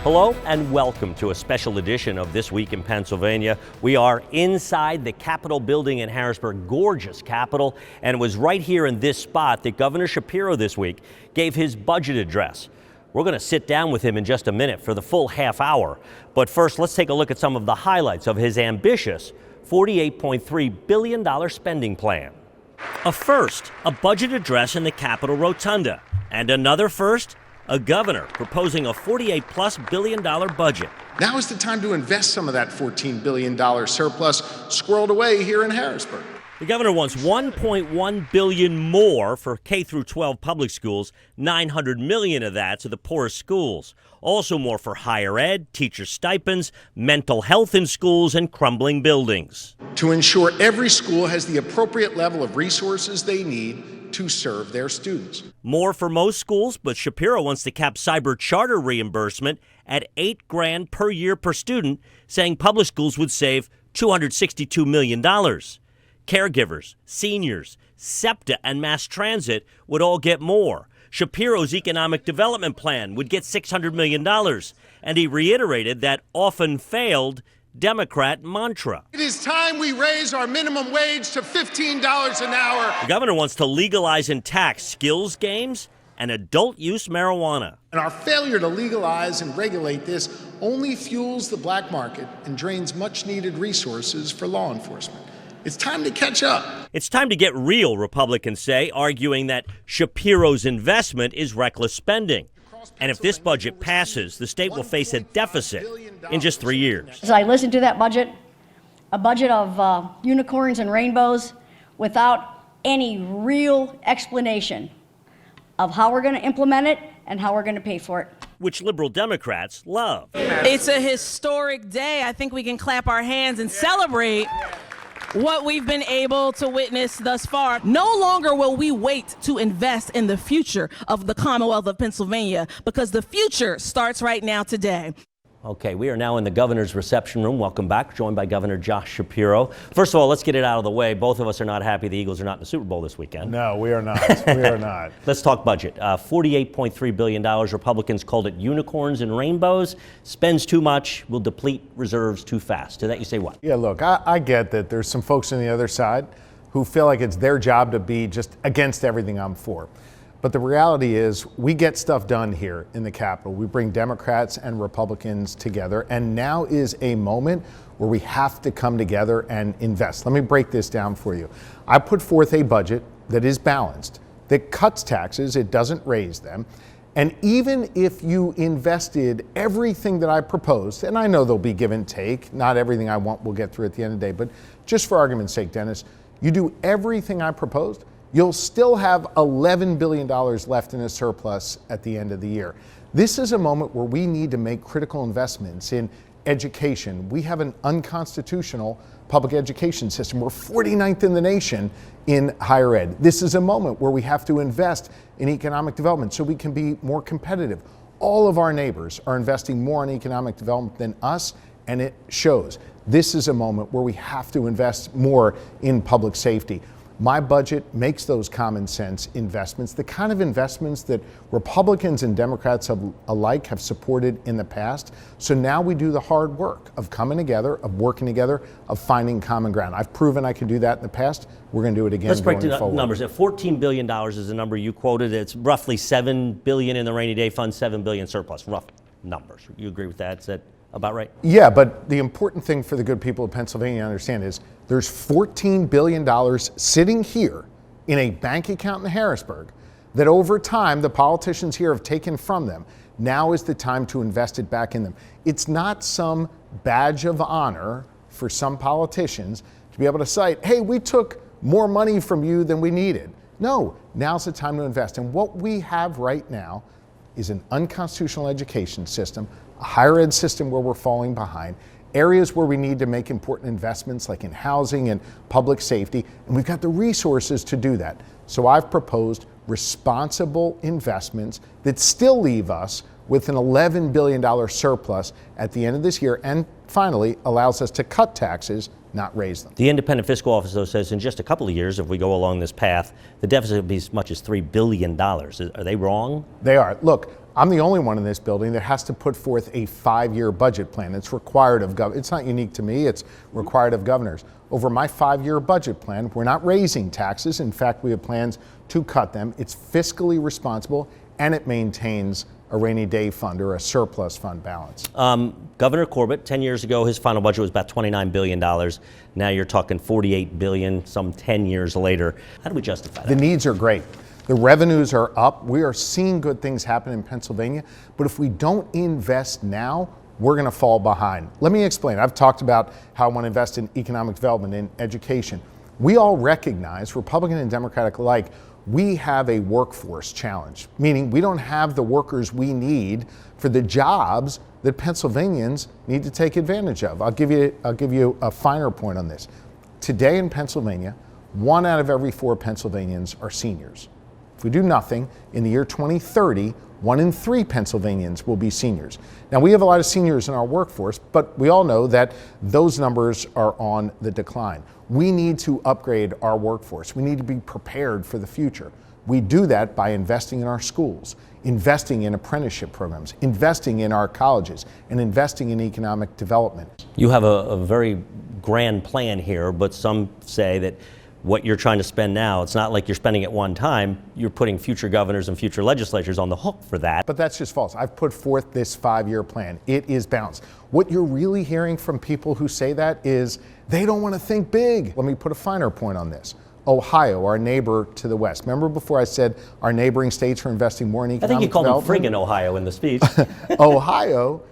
Hello and welcome to a special edition of This Week in Pennsylvania. We are inside the Capitol building in Harrisburg, gorgeous Capitol, and it was right here in this spot that Governor Shapiro this week gave his budget address. We're going to sit down with him in just a minute for the full half hour. But first, let's take a look at some of the highlights of his ambitious $48.3 billion spending plan. A first, a budget address in the Capitol Rotunda. And another first, a governor proposing a $48+ billion budget. Now is the time to invest some of that $14 billion surplus squirreled away here in Harrisburg. The governor wants $1.1 billion more for K-12 public schools, $900 million of that to the poorest schools. Also more for higher ed, teacher stipends, mental health in schools, and crumbling buildings. To ensure every school has the appropriate level of resources they need to serve their students. More for most schools, but Shapiro wants to cap cyber charter reimbursement at $8,000 per year per student, saying public schools would save $262 million. Caregivers, seniors, SEPTA, and mass transit would all get more. Shapiro's economic development plan would get $600 million, and he reiterated that often failed Democrat mantra. It is time we raise our minimum wage to $15 an hour. The governor wants to legalize and tax skills games and adult use marijuana. And our failure to legalize and regulate this only fuels the black market and drains much needed resources for law enforcement. It's time to catch up. It's time to get real, Republicans say, arguing that Shapiro's investment is reckless spending. And if this budget passes, the state will face a deficit in just 3 years. As I listened to that budget, a budget of unicorns and rainbows without any real explanation of how we're going to implement it and how we're going to pay for it. Which liberal Democrats love. It's a historic day. I think we can clap our hands and celebrate what we've been able to witness thus far. No longer will we wait to invest in the future of the Commonwealth of Pennsylvania, because the future starts right now today. Okay, we are now in the governor's reception room. Welcome back, joined by Governor Josh Shapiro. First of all, let's get it out of the way. Both of us are not happy the Eagles are not in the Super Bowl this weekend. No, we are not. We are not. Let's talk budget. $48.3 billion. Republicans called it unicorns and rainbows. Spends too much, will deplete reserves too fast. To that you say what? Yeah, look, I get that there's some folks on the other side who feel like it's their job to be just against everything I'm for. But the reality is we get stuff done here in the Capitol. We bring Democrats and Republicans together, and now is a moment where we have to come together and invest. Let me break this down for you. I put forth a budget that is balanced, that cuts taxes, it doesn't raise them. And even if you invested everything that I proposed, and I know there'll be give and take, not everything I want will get through at the end of the day, but just for argument's sake, Dennis, you do everything I proposed, you'll still have $11 billion left in a surplus at the end of the year. This is a moment where we need to make critical investments in education. We have an unconstitutional public education system. We're 49th in the nation in higher ed. This is a moment where we have to invest in economic development so we can be more competitive. All of our neighbors are investing more in economic development than us, and it shows. This is a moment where we have to invest more in public safety. My budget makes those common sense investments, the kind of investments that Republicans and Democrats alike have supported in the past. So now we do the hard work of coming together, of working together, of finding common ground. I've proven I can do that in the past. We're going to do it again. Let's break the numbers. $14 billion is the number you quoted. It's roughly $7 billion in the rainy day fund, $7 billion surplus. Rough numbers. You agree with that? Is that about right? Yeah, but the important thing for the good people of Pennsylvania to understand is there's $14 billion sitting here in a bank account in Harrisburg that over time the politicians here have taken from them. Now is the time to invest it back in them. It's not some badge of honor for some politicians to be able to cite, hey, we took more money from you than we needed. No, now's the time to invest. And what we have right now is an unconstitutional education system, a higher ed system where we're falling behind, areas where we need to make important investments like in housing and public safety, and we've got the resources to do that. So I've proposed responsible investments that still leave us with an $11 billion surplus at the end of this year, and finally allows us to cut taxes not raise them. The independent fiscal office, though, says in just a couple of years, if we go along this path, the deficit will be as much as $3 billion. Are they wrong? They are. Look, I'm the only one in this building that has to put forth a 5-year budget plan. It's required of it's not unique to me, it's required of governors. Over my 5-year budget plan, we're not raising taxes. In fact, we have plans to cut them. It's fiscally responsible, and it maintains a rainy day fund or a surplus fund balance. Governor Corbett, 10 years ago, his final budget was about $29 billion. Now you're talking $48 billion, some 10 years later. How do we justify that? The needs are great. The revenues are up. We are seeing good things happen in Pennsylvania. But if we don't invest now, we're going to fall behind. Let me explain. I've talked about how I want to invest in economic development and education. We all recognize, Republican and Democratic alike, we have a workforce challenge, meaning we don't have the workers we need for the jobs that Pennsylvanians need to take advantage of. I'll give you a finer point on this. Today in Pennsylvania, 1 out of every 4 Pennsylvanians are seniors. If we do nothing, in the year 2030, 1 in 3 Pennsylvanians will be seniors. Now, we have a lot of seniors in our workforce, but we all know that those numbers are on the decline. We need to upgrade our workforce. We need to be prepared for the future. We do that by investing in our schools, investing in apprenticeship programs, investing in our colleges, and investing in economic development. You have a very grand plan here, but some say that what you're trying to spend now, it's not like you're spending at one time. You're putting future governors and future legislatures on the hook for that. But that's just false. I've put forth this 5-year plan. It is balanced. What you're really hearing from people who say that is they don't want to think big. Let me put a finer point on this. Ohio, our neighbor to the west. Remember before I said our neighboring states are investing more in economic development? I think you called them friggin' Ohio in the speech. Ohio,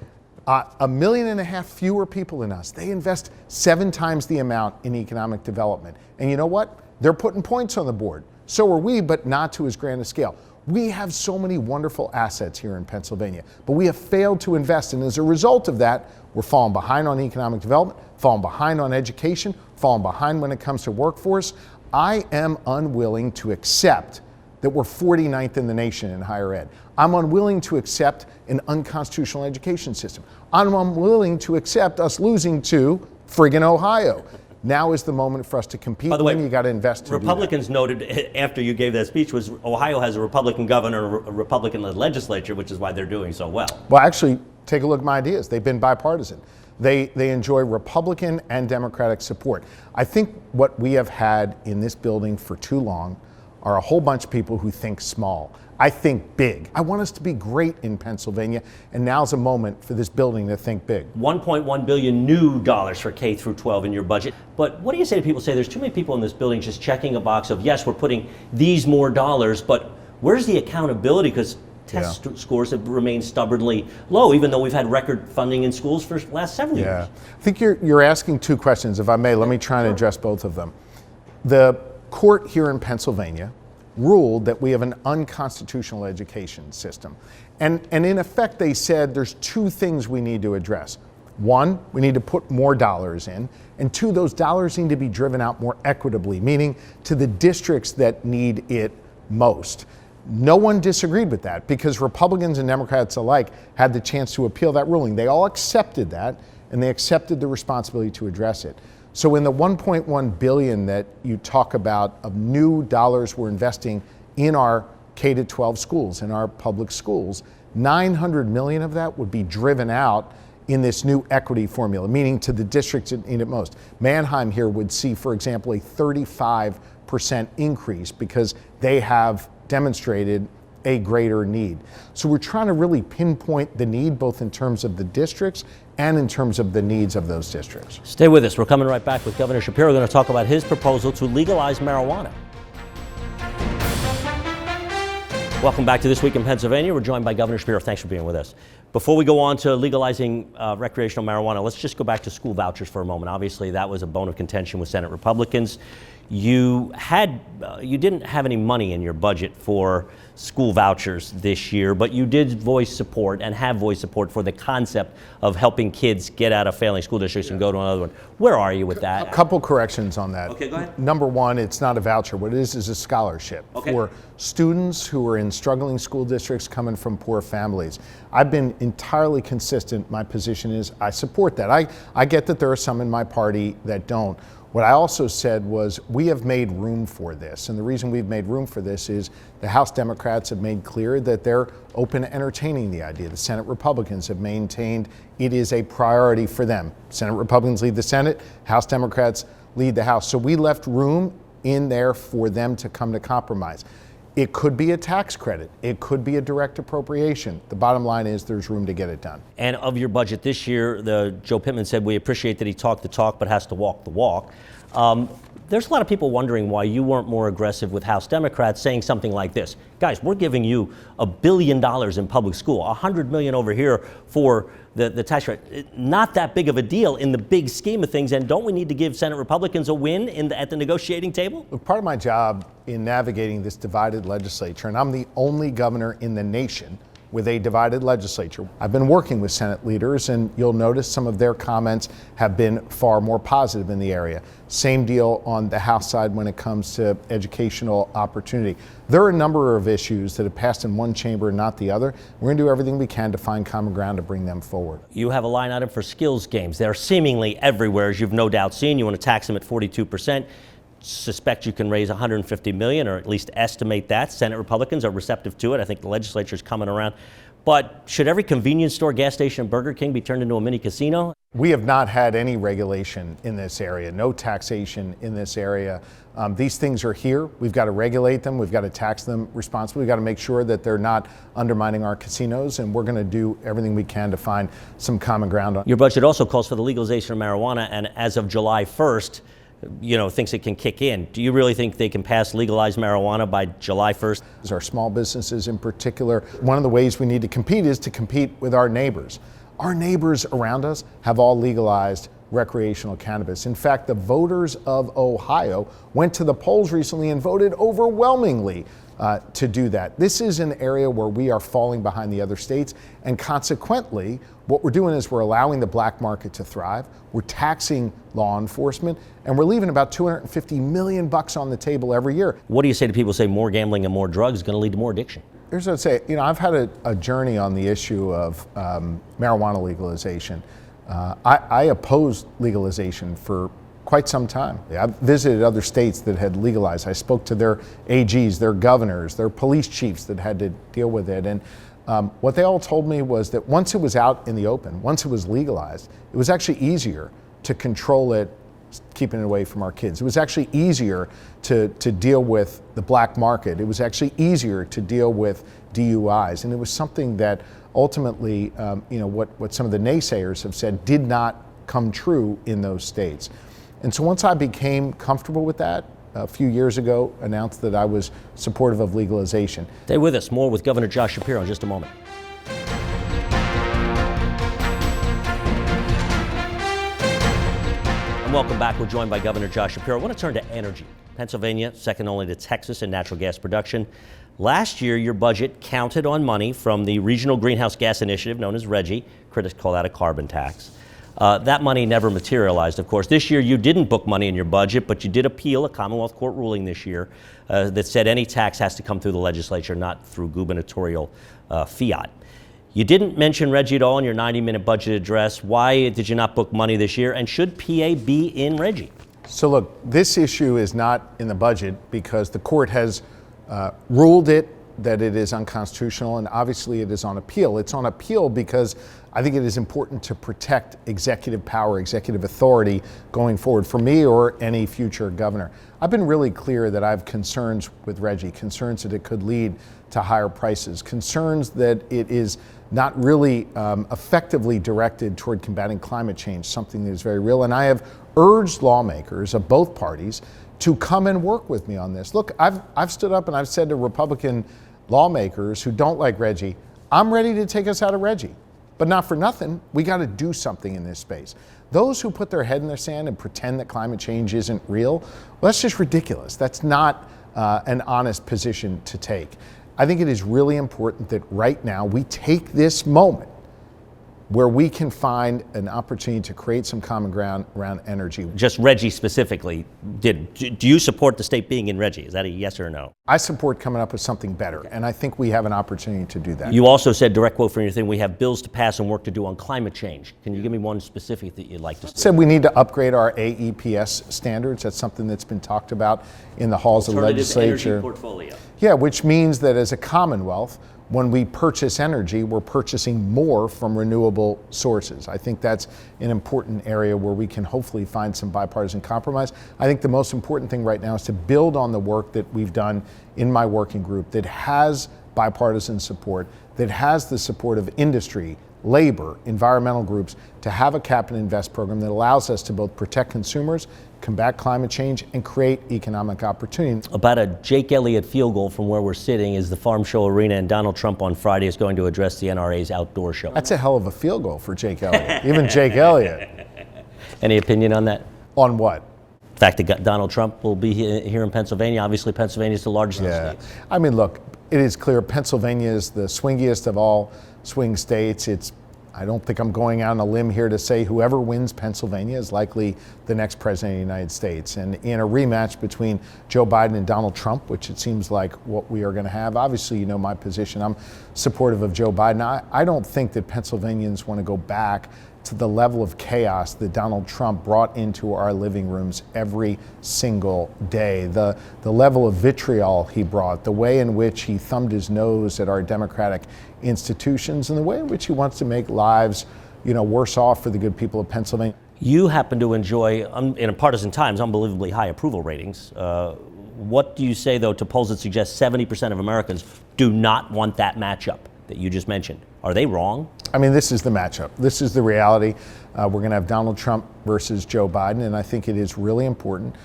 1.5 million fewer people than us. They invest 7 times the amount in economic development. And you know what? They're putting points on the board. So are we, but not to as grand a scale. We have so many wonderful assets here in Pennsylvania, but we have failed to invest. And as a result of that, we're falling behind on economic development, falling behind on education, falling behind when it comes to workforce. I am unwilling to accept that we're 49th in the nation in higher ed. I'm unwilling to accept an unconstitutional education system. I'm unwilling to accept us losing to friggin' Ohio. Now is the moment for us to compete. By the way, you got to invest to Republicans noted after you gave that speech was Ohio has a Republican governor, a Republican-led legislature, which is why they're doing so well. Well, actually, take a look at my ideas. They've been bipartisan. They enjoy Republican and Democratic support. I think what we have had in this building for too long are a whole bunch of people who think small. I think big. I want us to be great in Pennsylvania, and now's a moment for this building to think big. $1.1 billion new dollars for K through 12 in your budget. But what do you say to people who say there's too many people in this building just checking a box of, yes, we're putting these more dollars, but where's the accountability? Because test scores have remained stubbornly low, even though we've had record funding in schools for the last several years. I think you're asking 2 questions. If I may, let me try and address both of them. The court here in Pennsylvania ruled that we have an unconstitutional education system. And in effect, they said there's 2 things we need to address. 1, we need to put more dollars in. And 2, those dollars need to be driven out more equitably, meaning to the districts that need it most. No one disagreed with that because Republicans and Democrats alike had the chance to appeal that ruling. They all accepted that, and they accepted the responsibility to address it. So in the $1.1 billion that you talk about of new dollars we're investing in our K-12 schools, in our public schools, $900 million of that would be driven out in this new equity formula, meaning to the districts that need it most. Mannheim here would see, for example, a 35% increase because they have demonstrated a greater need. So we're trying to really pinpoint the need both in terms of the districts and in terms of the needs of those districts. Stay with us. We're coming right back with Governor Shapiro. We're going to talk about his proposal to legalize marijuana. Welcome back to This Week in Pennsylvania. We're joined by Governor Shapiro. Thanks for being with us. Before we go on to legalizing recreational marijuana, let's just go back to school vouchers for a moment. Obviously, that was a bone of contention with Senate Republicans. you didn't have any money in your budget for school vouchers this year, but you did voice support and have voiced support for the concept of helping kids get out of failing school districts and go to another one. Where are you with that? A couple corrections on that. Okay, go ahead. Number one, it's not a voucher. What it is a scholarship for students who are in struggling school districts coming from poor families. I've been entirely consistent. My position is I support that. I get that there are some in my party that don't. What I also said was we have made room for this. And the reason we've made room for this is the House Democrats have made clear that they're open to entertaining the idea. The Senate Republicans have maintained it is a priority for them. Senate Republicans lead the Senate, House Democrats lead the House. So we left room in there for them to come to compromise. It could be a tax credit. It could be a direct appropriation. The bottom line is there's room to get it done. And of your budget this year, Joe Pittman said we appreciate that he talked the talk but has to walk the walk. There's a lot of people wondering why you weren't more aggressive with House Democrats saying something like this. Guys, we're giving you $1 billion in public school, $100 million over here for the tax credit. Not that big of a deal in the big scheme of things. And don't we need to give Senate Republicans a win at the negotiating table? Look, part of my job in navigating this divided legislature, and I'm the only governor in the nation with a divided legislature. I've been working with Senate leaders, and you'll notice some of their comments have been far more positive in the area. Same deal on the House side when it comes to educational opportunity. There are a number of issues that have passed in one chamber and not the other. We're going to do everything we can to find common ground to bring them forward. You have a line item for skills games. They're seemingly everywhere, as you've no doubt seen. You want to tax them at 42%. Suspect you can raise $150 million, or at least estimate that. Senate Republicans are receptive to it. I think the legislature's coming around. But should every convenience store, gas station, and Burger King be turned into a mini casino? We have not had any regulation in this area, no taxation in this area. These things are here. We've got to regulate them. We've got to tax them responsibly. We've got to make sure that they're not undermining our casinos, and we're going to do everything we can to find some common ground on. Your budget also calls for the legalization of marijuana, and as of July 1st, thinks it can kick in. Do you really think they can pass legalized marijuana by July 1st? Our small businesses in particular, one of the ways we need to compete is to compete with our neighbors. Our neighbors around us have all legalized recreational cannabis. In fact, the voters of Ohio went to the polls recently and voted overwhelmingly to do that. This is an area where we are falling behind the other states, and consequently, what we're doing is we're allowing the black market to thrive, we're taxing law enforcement, and we're leaving about $250 million on the table every year. What do you say to people who say more gambling and more drugs is going to lead to more addiction? Here's what I'd say. I've had a journey on the issue of marijuana legalization. I opposed legalization for quite some time. I've visited other states that had legalized. I spoke to their AGs, their governors, their police chiefs that had to deal with it. And what they all told me was that once it was out in the open, once it was legalized, it was actually easier to control it, keeping it away from our kids. It was actually easier to deal with the black market. It was actually easier to deal with DUIs. And it was something that ultimately, what some of the naysayers have said did not come true in those states. And so once I became comfortable with that, a few years ago, announced that I was supportive of legalization. Stay with us. More with Governor Josh Shapiro in just a moment. And welcome back. We're joined by Governor Josh Shapiro. I want to turn to energy. Pennsylvania, second only to Texas in natural gas production. Last year, your budget counted on money from the Regional Greenhouse Gas Initiative, known as RGGI. Critics call that a carbon tax. That money never materialized, of course. This year, you didn't book money in your budget, but you did appeal a Commonwealth Court ruling this year that said any tax has to come through the legislature, not through gubernatorial fiat. You didn't mention RGGI at all in your 90-minute budget address. Why did you not book money this year? And should PA be in RGGI? So look, this issue is not in the budget because the court has ruled that it is unconstitutional, and obviously it is on appeal. It's on appeal because I think it is important to protect executive power, executive authority going forward for me or any future governor. I've been really clear that I have concerns with RGGI, concerns that it could lead to higher prices, concerns that it is not really effectively directed toward combating climate change, something that is very real. And I have urged lawmakers of both parties to come and work with me on this. Look, I've stood up and I've said to Republican lawmakers who don't like RGGI, I'm ready to take us out of RGGI. But not for nothing, we got to do something in this space. Those who put their head in the sand and pretend that climate change isn't real, well, that's just ridiculous. That's not an honest position to take. I think it is really important that right now we take this moment where we can find an opportunity to create some common ground around energy. Just RGGI specifically, do you support the state being in RGGI? Is that a yes or a no? I support coming up with something better, and I think we have an opportunity to do that. You also said, direct quote from your thing, we have bills to pass and work to do on climate change. Can you give me one specific that you'd like to see? Said we need to upgrade our AEPS standards. That's something that's been talked about in the halls of the legislature. Energy portfolio. Yeah, which means that as a Commonwealth, when we purchase energy, we're purchasing more from renewable sources. I think that's an important area where we can hopefully find some bipartisan compromise. I think the most important thing right now is to build on the work that we've done in my working group that has bipartisan support, that has the support of industry, labor, environmental groups, to have a cap and invest program that allows us to both protect consumers, combat climate change, and create economic opportunity. About a Jake Elliott field goal from where we're sitting is the Farm Show Arena, and Donald Trump on Friday is going to address the NRA's outdoor show. That's a hell of a field goal for Jake Elliott, even Jake Elliott. Any opinion on that? On what? The fact that Donald Trump will be here in Pennsylvania. Obviously, Pennsylvania is the largest state. I mean, look, it is clear Pennsylvania is the swingiest of all swing states. I don't think I'm going out on a limb here to say whoever wins Pennsylvania is likely the next president of the United States. And in a rematch between Joe Biden and Donald Trump, which it seems like what we are going to have, obviously you know my position. I'm supportive of Joe Biden. I don't think that Pennsylvanians want to go back to the level of chaos that Donald Trump brought into our living rooms every single day. The level of vitriol he brought, the way in which he thumbed his nose at our democratic institutions, and the way in which he wants to make lives, worse off for the good people of Pennsylvania. You happen to enjoy, in partisan times, unbelievably high approval ratings. What do you say, though, to polls that suggest 70% of Americans do not want that matchup that you just mentioned? Are they wrong? I mean, this is the matchup. This is the reality. We're going to have Donald Trump versus Joe Biden, and I think it is really important.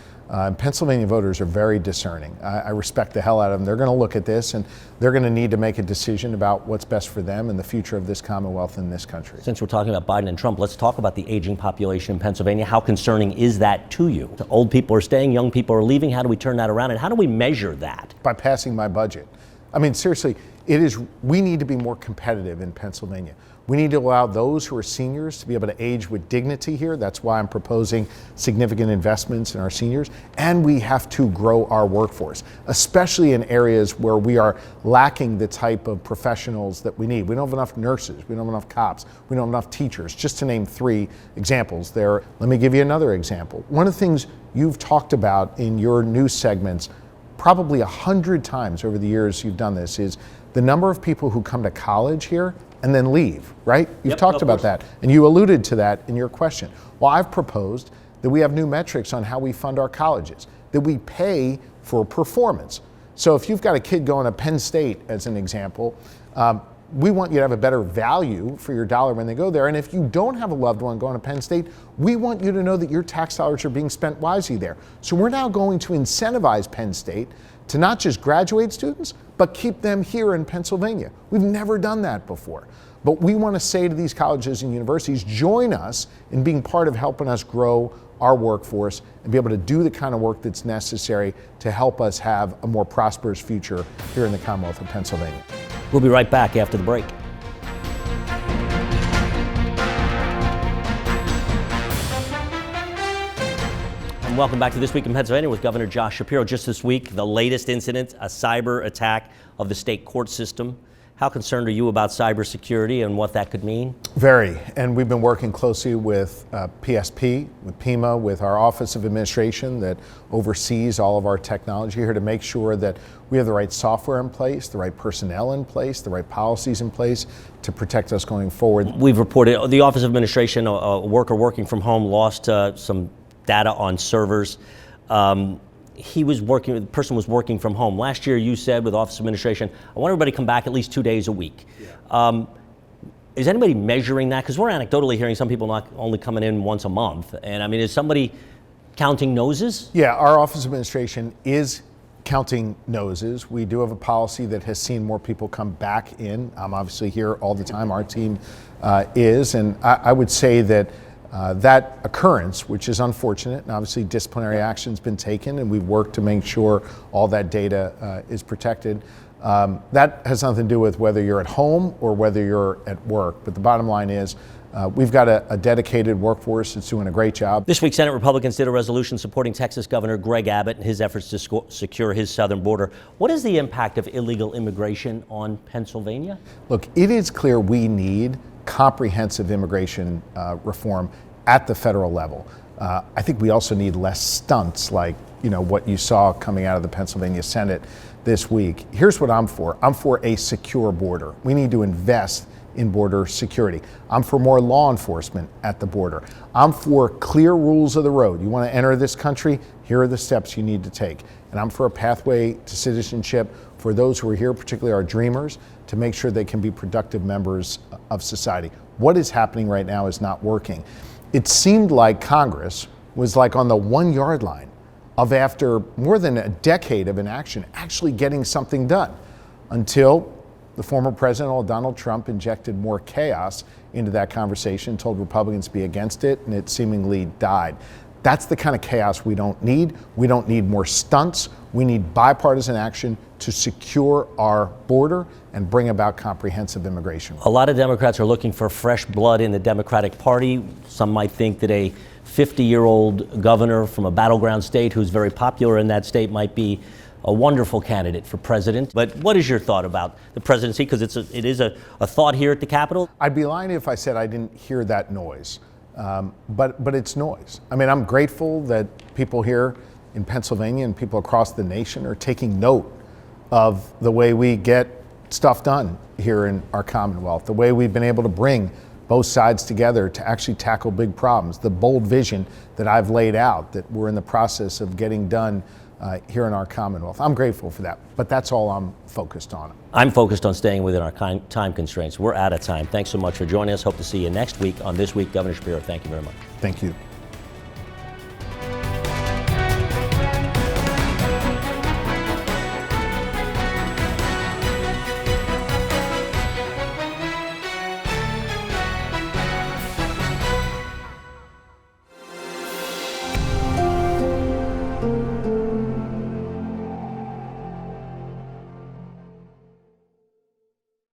Pennsylvania voters are very discerning. I respect the hell out of them. They're going to look at this, and they're going to need to make a decision about what's best for them and the future of this Commonwealth and this country. Since we're talking about Biden and Trump, let's talk about the aging population in Pennsylvania. How concerning is that to you? The old people are staying, young people are leaving. How do we turn that around, and how do we measure that? By passing my budget. I mean, seriously, we need to be more competitive in Pennsylvania. We need to allow those who are seniors to be able to age with dignity here. That's why I'm proposing significant investments in our seniors. And we have to grow our workforce, especially in areas where we are lacking the type of professionals that we need. We don't have enough nurses. We don't have enough cops. We don't have enough teachers, just to name 3 examples there. Let me give you another example. One of the things you've talked about in your news segments probably 100 times over the years you've done this is the number of people who come to college here and then leave, right? You've talked about that, and you alluded to that in your question. Well, I've proposed that we have new metrics on how we fund our colleges, that we pay for performance. So if you've got a kid going to Penn State, as an example, we want you to have a better value for your dollar when they go there. And if you don't have a loved one going to Penn State, we want you to know that your tax dollars are being spent wisely there. So we're now going to incentivize Penn State to not just graduate students, but keep them here in Pennsylvania. We've never done that before. But we want to say to these colleges and universities, join us in being part of helping us grow our workforce and be able to do the kind of work that's necessary to help us have a more prosperous future here in the Commonwealth of Pennsylvania. We'll be right back after the break. And welcome back to This Week in Pennsylvania with Governor Josh Shapiro. Just this week, the latest incident, a cyber attack of the state court system. How concerned are you about cybersecurity and what that could mean? Very, and we've been working closely with PSP, with PEMA, with our Office of Administration that oversees all of our technology here to make sure that we have the right software in place, the right personnel in place, the right policies in place to protect us going forward. We've reported the Office of Administration, a worker working from home lost some data on servers. The person was working from home. Last year, you said with Office of Administration, I want everybody to come back at least 2 days a week. Yeah. Is anybody measuring that? Because we're anecdotally hearing some people not only coming in once a month. And I mean, is somebody counting noses? Yeah, our Office of Administration is counting noses. We do have a policy that has seen more people come back in. I'm obviously here all the time. Our team is. And I would say that that occurrence, which is unfortunate, and obviously disciplinary action's been taken, and we've worked to make sure all that data is protected. That has nothing to do with whether you're at home or whether you're at work. But the bottom line is, we've got a dedicated workforce that's doing a great job. This week, Senate Republicans did a resolution supporting Texas Governor Greg Abbott and his efforts to secure his southern border. What is the impact of illegal immigration on Pennsylvania? Look, it is clear we need comprehensive immigration reform at the federal level. I think we also need less stunts like what you saw coming out of the Pennsylvania Senate this week. Here's what I'm for. I'm for a secure border. We need to invest in border security. I'm for more law enforcement at the border. I'm for clear rules of the road. You want to enter this country? Here are the steps you need to take. And I'm for a pathway to citizenship for those who are here, particularly our dreamers, to make sure they can be productive members of society. What is happening right now is not working. It seemed like Congress was like on the 1 yard line of, after more than a decade of inaction, actually getting something done, until the former president, Donald Trump, injected more chaos into that conversation, told Republicans to be against it, and it seemingly died. That's the kind of chaos we don't need. We don't need more stunts. We need bipartisan action to secure our border and bring about comprehensive immigration. A lot of Democrats are looking for fresh blood in the Democratic Party. Some might think that a 50-year-old governor from a battleground state who's very popular in that state might be a wonderful candidate for president. But what is your thought about the presidency? Because it is a thought here at the Capitol. I'd be lying if I said I didn't hear that noise. But it's noise. I mean, I'm grateful that people here in Pennsylvania and people across the nation are taking note of the way we get stuff done here in our Commonwealth, the way we've been able to bring both sides together to actually tackle big problems, the bold vision that I've laid out that we're in the process of getting done here in our Commonwealth. I'm grateful for that, but that's all I'm focused on. I'm focused on staying within our time constraints. We're out of time. Thanks so much for joining us. Hope to see you next week on This Week. Governor Shapiro, thank you very much. Thank you.